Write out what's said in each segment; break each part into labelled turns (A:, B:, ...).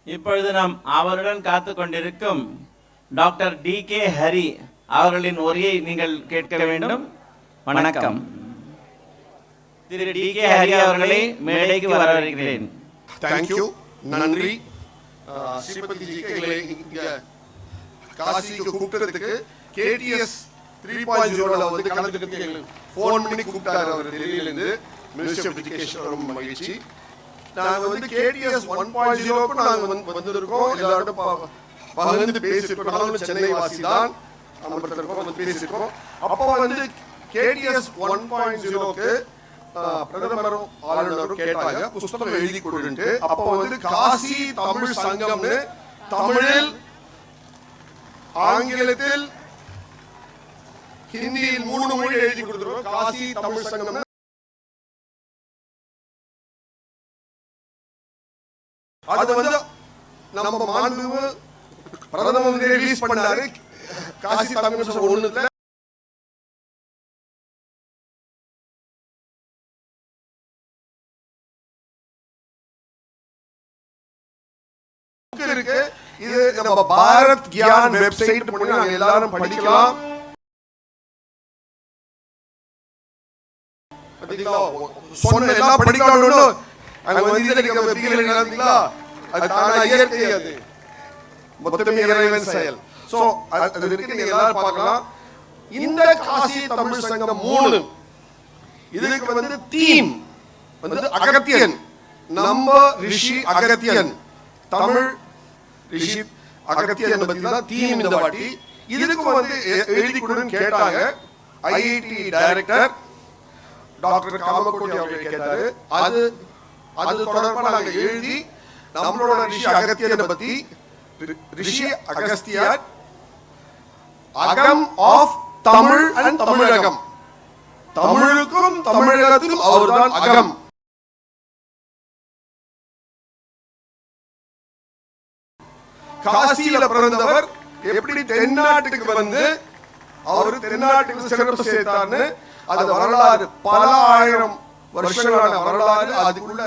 A: இப்பொழுது நாம் அவருடன் காத்து கொண்டிருக்கும் டாக்டர் டி.கே. ஹரி அவர்களின் உரையை நீங்கள் கேட்க வேண்டும். வணக்கம். திரு டி.கே. ஹரி அவர்களை மேடைக்கு வரவேற்கிறேன்.
B: தேங்க்யூ, நன்றி. ஸ்ரீபதி ஜி எங்களை இங்க காசிக்கு கூப்பிட்டதுக்கு கேடிஎஸ் 3.0 வந்து கலந்துக்கிட்டு எங்களுக்கு ஃபோன் பண்ணி கூப்பிட்டாரு அவர் டெல்லியிலேருந்து. மினிஸ்ட்ரி ஆஃப் எஜுகேஷன் ரொம்ப மகிழ்ச்சி. நாங்கள் வந்து கேடிஎஸ் 1.0க்கு நாங்கள் வந்திருக்கோம். எல்லாரோட பகிர்ந்து பேசியிருக்கோம். நாங்களும் சென்னை வாசி தான், அமர்த்திருக்கோம், வந்து பேசியிருக்கோம். அப்போ வந்து கேடிஎஸ் 1.0க்கு பிரதமரும் ஆளுநரும் கேட்டாங்க புஸ்தகம் எழுதி கொடுத்து. அப்போ வந்து காசி தமிழ் சங்கம்னு தமிழில், ஆங்கிலத்தில், ஹிந்தியில் 3 மொழி எழுதி கொடுத்துருக்கோம். காசி தமிழ் சங்கம் அது வந்து நம்ம மாண்பு பிரதம மந்திரி ரிலீஸ் பண்ணாரு. காசி தமிழ் சங்கம் ஒண்ணுல இருக்கு. இது நம்ம பாரத் கியான் வெப்சைட் பண்ணி நாங்க எல்லாரும் படிக்கலாம். சொன்ன எல்லாம் படிக்கணும். அங்க வந்து இதுல வெற்றிகள் நடந்தீங்களா, அது தானா இயற்கை, அது மொத்தமே இறைவன் செயல். சோ அது இருக்கு, நீங்க எல்லாரும் பார்க்கலாம். இந்த காசி தமிழ் சங்கம் 3 இதுக்கு வந்து தீம் வந்து அகத்தியன், நம்ம ரிஷி அகத்தியன், தமிழ் ரிஷி அகத்தியன் பத்தி தான் தீம் இந்த வாட்டி. இதுக்கு வந்து எழுதி கொடுன்னு கேட்டாங்க. ஐஐடி டைரக்டர் டாக்டர் காமகோட்டி அவர்கள் கேட்டாரு. அது தொடர்பாக நாங்க எழுதி நம்மளோட ரிஷி அகத்தியனை பத்தி, ரிஷி அகஸ்தியர், அகம் ஆஃப் தமிழ் அண்ட் தமிழகம், தமிழுக்கும் தமிழகத்திலும் அவர்தான் அகம். காசியில பிறந்தவர் எப்படி தென்னாட்டுக்கு வந்து அவரு தென்னாட்டுக்கு சிறப்பு சேர்த்தார்னு அது வரலாறு, பல ஆயிரம் வருஷங்களான வரலாறு. அதுக்குள்ள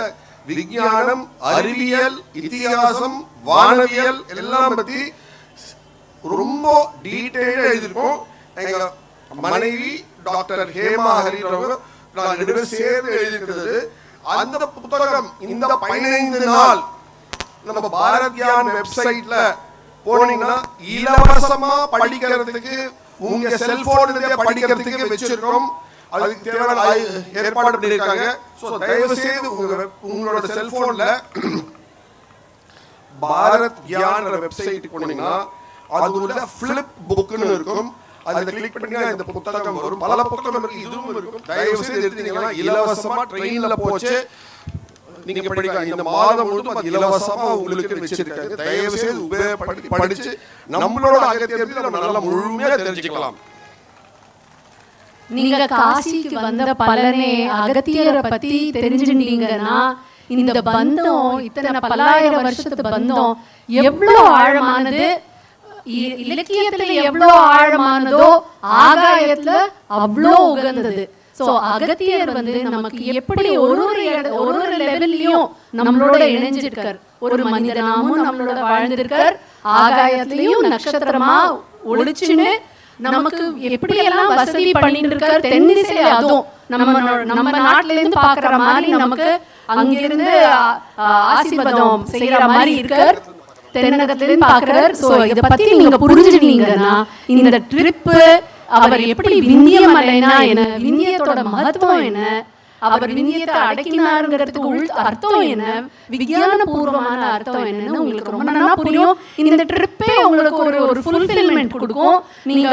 B: விஞ்ஞானம், அறிவியல், இதிகாசம், வானவியல் எல்லாம் பத்தி ரொம்ப டீடைலா எழுதியிருக்கோம். எங்க மனைவி டாக்டர் ஹேமா ஹரி நான் 2 பேரும் சேர்ந்து எழுதியிருக்கிறது. அந்த புத்தகம் இந்த 15 நாள் நம்ம பாரத் கியான் வெப்சைட்ல போனீங்கன்னா இலவசமா படிக்கிறதுக்கு, உங்க செல்போன்ல படிக்கிறதுக்கு வச்சிருக்கோம். அதுக்கு தேவையான ஏற்பாடு பண்ணியிருக்காங்க. ஸோ தயவு செய்து உங்களோட செல்போன்ல பாரத் கியான் வெப்சைட் போனீங்கன்னா அது உள்ள ஃபிளிப் புக்னு இருக்கும். அதை கிளிக் பண்ணீங்கன்னா இந்த புத்தகம் வரும். பல புத்தகம் இருக்கு, இதுவும் இருக்கும். தயவு செய்து எடுத்தீங்கன்னா இலவசமா ட்ரெயின்ல போச்சு நீங்க படிக்கலாம். இந்த மாதம் முழுவதும் அது இலவசமா உங்களுக்கு வச்சிருக்காங்க. தயவு செய்து உபயோகப்படுத்தி படிச்சு நம்மளோட அகத்தியத்தை நம்ம நல்லா முழுமையா தெரிஞ்சுக்கலாம்.
C: நீங்க காசிக்கு வந்த பலனே அகத்தியரை பத்தி தெரிஞ்சுட்டீங்கன்னா இந்த பந்தம், இத்தனை பல்லாயிரம் வருஷத்து பந்தம் எவ்வளவு ஆழமானது, இலக்கியத்துல எவ்வளவு ஆழமானதோ ஆகாயத்துல அவ்வளோ உகந்தது. சோ அகத்தியர் வந்து நமக்கு எப்படி ஒரு லெவல்லையும் நம்மளோட இணைஞ்சிருக்கார். ஒரு மனிதனாமும் நம்மளோட வாழ்ந்திருக்கார். ஆகாயத்திலையும் நட்சத்திரமா ஒளிச்சுன்னு நமக்கு எப்படி எல்லாம் வசதி பண்ணிட்டு இருக்கார். தென்னிசை அதுவும் நம்ம நாட்டுல இருந்து பாக்குற மாதிரி நமக்கு அங்கிருந்து ஆசீர்வாதம் செய்யற மாதிரி இருக்கார். தென்னகத்திலிருந்து பாக்குறார். சோ இத பத்தி நீங்க புரிஞ்சுட்டீங்கன்னா இந்த ட்ரிப்பு அவர் எப்படி விந்தியமலைனா என்ன, விந்தியத்தோட மகத்துவம் என்ன, அவர் விந்தியத்தை அடக்கினாருங்கிறதுக்கு அர்த்தம் என்ன, விஞ்ஞான பூர்வமான அர்த்தம் என்னன்னு உங்களுக்கு ரொம்ப நல்லா புரியும். இந்த ட்ரிப்பே உங்களுக்கு ஒரு ஃபுல்ஃபில்மெண்ட் கொடுக்கும். நீங்க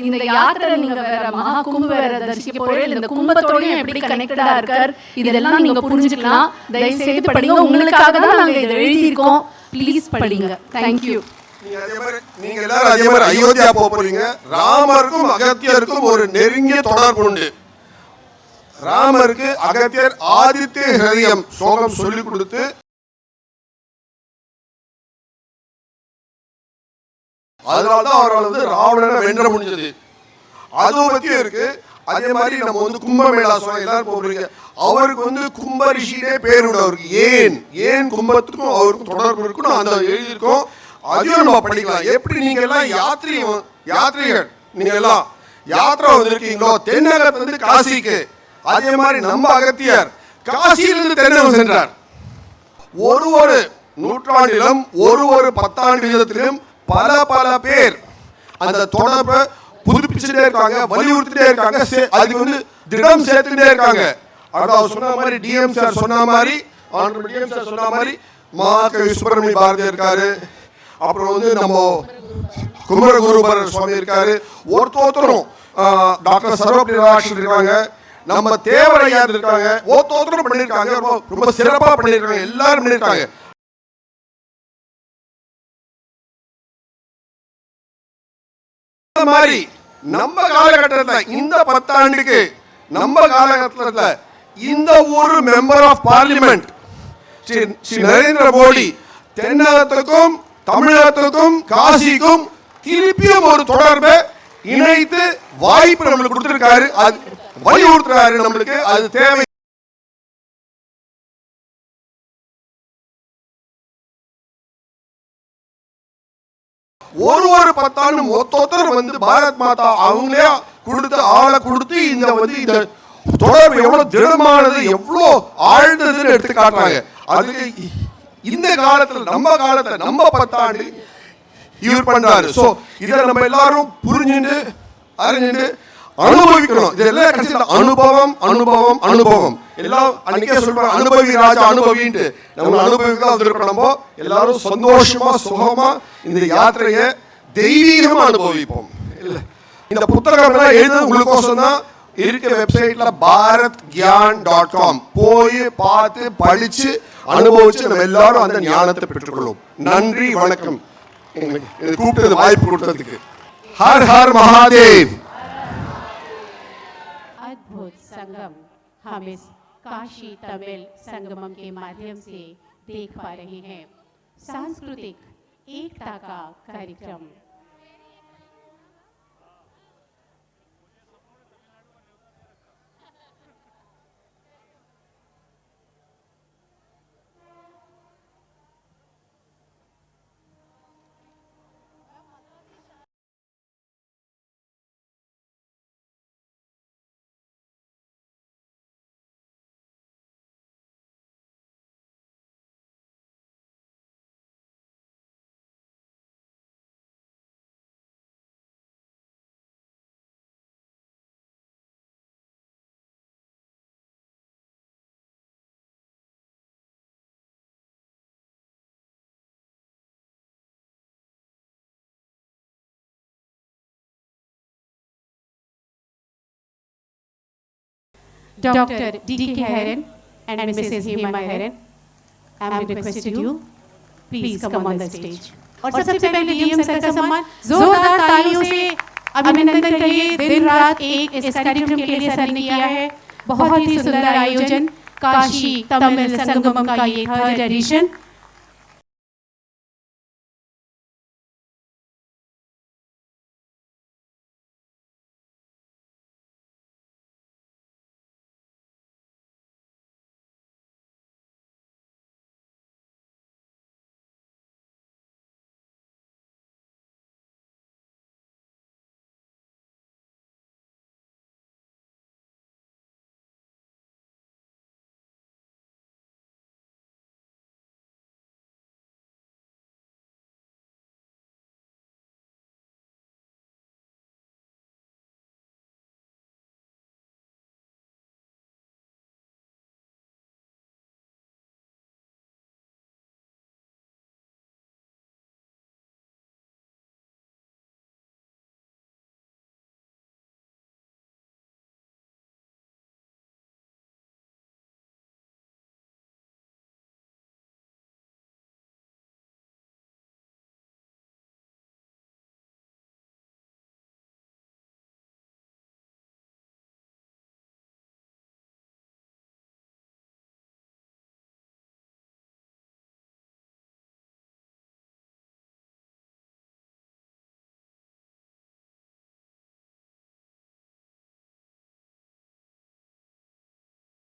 C: இந்த யாத்திரை நீங்க வேற மகா கும்ப வேற தரிசிக்க போறீங்க. இந்த கும்பத்தோடயும் எப்படி கனெக்டடா இருக்கார் இதெல்லாம் நீங்க புரிஞ்சுக்கலாம். தயவு செய்து படிங்க. உங்களுக்காக தான் நாங்க இதை எழுதியிருக்கோம். ப்ளீஸ் படிங்க. தேங்க்யூ.
B: நீங்க எல்லாரும் அதே மாதிரி அயோத்தியா போறீங்க. ராமருக்கும் அகத்தியருக்கும் ஒரு நெருங்கிய தொடர்பு உண்டு. ராமருக்கு அகத்தியர் ஆதித்ய ஹிருதயம் ஸ்லோகம் சொல்லிக் கொடுத்து அதனால்தான் அவரால் வந்து ராவணனை வென்ற முடிஞ்சது. அதுவும் பத்தி இருக்கு. அதே மாதிரி நம்ம வந்து கும்பமேளா சொன்ன எல்லாரும் போறீங்க, அவருக்கு வந்து கும்ப ரிஷினே பேர் உண்டு அவருக்கு. ஏன் கும்பத்துக்கும் அவருக்கும் தொடர்பு இருக்கணும் அந்த எழுதியிருக்கோம். அதையும் நம்ம படிக்கலாம். எப்படி நீங்க எல்லாம் யாத்ரீகர், நீங்க எல்லாம் யாத்திரை வந்திருக்கீங்களோ தென்னகத்திலிருந்து காசிக்கு, அதே மாதிரி நம்ம அகத்தியர் காசியிலிருந்து தென்னகம் சென்றார். ஒரு நூற்றாண்டிலும் ஒரு பத்தாண்டு வீதத்திலும் பல பேர் அந்த தொடர்பை புதுப்பிச்சுட்டே இருக்காங்க, வலியுறுத்திட்டே இருக்காங்க, அதுக்கு வந்து திடம் சேர்த்துட்டே இருக்காங்க. அதாவது சொன்ன மாதிரி டிஎம் சார் சொன்ன மாதிரி, டிஎம் சார் சொன்ன மாதிரி மகாகவி சுப்பிரமணிய பாரதி இருக்காரு, அப்புறம் வந்து நம்ம குமரகுருபரர் சுவாமி இருக்காரு, ஒருத்தரும் டாக்டர் சர்வபிரகாஷ் இருக்காங்க, நம்ம தேவரையார் இருக்காங்க, ஒருத்தரும் பண்ணியிருக்காங்க, ரொம்ப சிறப்பாக பண்ணியிருக்காங்க, எல்லாரும் பண்ணியிருக்காங்க. மாதிரி நம்ம காலகட்டத்தில் இந்த 10 ஆண்டுக்கு நம்ம காலகட்டத்தில் இந்த ஒரு member of parliament Shri Narendra Modi தென்னகத்துக்கும் தமிழகத்துக்கும் காசிக்கும் திருப்பியும் ஒரு தொடர்பை இணைத்து வாய்ப்பு நம்மளுக்கு கொடுத்திருக்காரு. அது வலியுறுத்துறாரு நம்மளுக்கு, அது தேவை. ஒரு 10 ஆண்டு மொத்தத்தர் வந்து பாரத் மாதா அவங்களே கொடுத்து ஆளை கொடுத்து இந்த வந்து இந்த தொடர்பு எவ்வளவு திடமானது எவ்வளவு ஆழ்ந்ததுன்னு எடுத்து காட்டுறாங்க. அதுக்கு இந்த காலத்துல நம்ம 10 ஆண்டு இவர் பண்றாரு. சோ இதை நம்ம எல்லாரும் புரிஞ்சுட்டு அறிஞ்சுட்டு அனுபவிக்கணும். இதெல்லாம் கடைசியில் அனுபவம் எல்லாம் அன்னைக்கே சொல்றாங்க, அனுபவி ராஜா அனுபவின்ட்டு. நம்ம அனுபவிக்க வந்திருக்கோம். நம்ம எல்லாரும் சந்தோஷமா சுகமா இந்த யாத்திரையை தெய்வீகமா அனுபவிப்போம். இல்ல இந்த புத்தகம் எல்லாம் எழுதுறது உங்களுக்கோசம் தான். இருக்க வெப்சைட்ல bharatgyan.com போய் பார்த்து படிச்சு அனுபவிச்சு நம்ம எல்லாரும் அந்த ஞானத்தை பெற்றுக்கொள்ளும். நன்றி, வணக்கம். கூப்பிட்டது வாய்ப்பு கொடுத்ததுக்கு. Her her Mahadev.
D: अद्भुत संगम हम इस काशी तमिल संगमम के माध्यम से देख पा रहे हैं। सांस्कृतिक एकता का कार्यक्रम। Dr. D.K. Heran and Mrs. Hema Heran, I am requesting you, please come on the stage. और सबसे पहले डीएम सर का सम्मान जोरदार तालियों से अभिनंदन करिए। दिन रात एक इस कार्यक्रम के लिए सर ने किया है। बहुत ही सुंदर आयोजन, काशी तमिल संगमम का ये 3rd एडिशन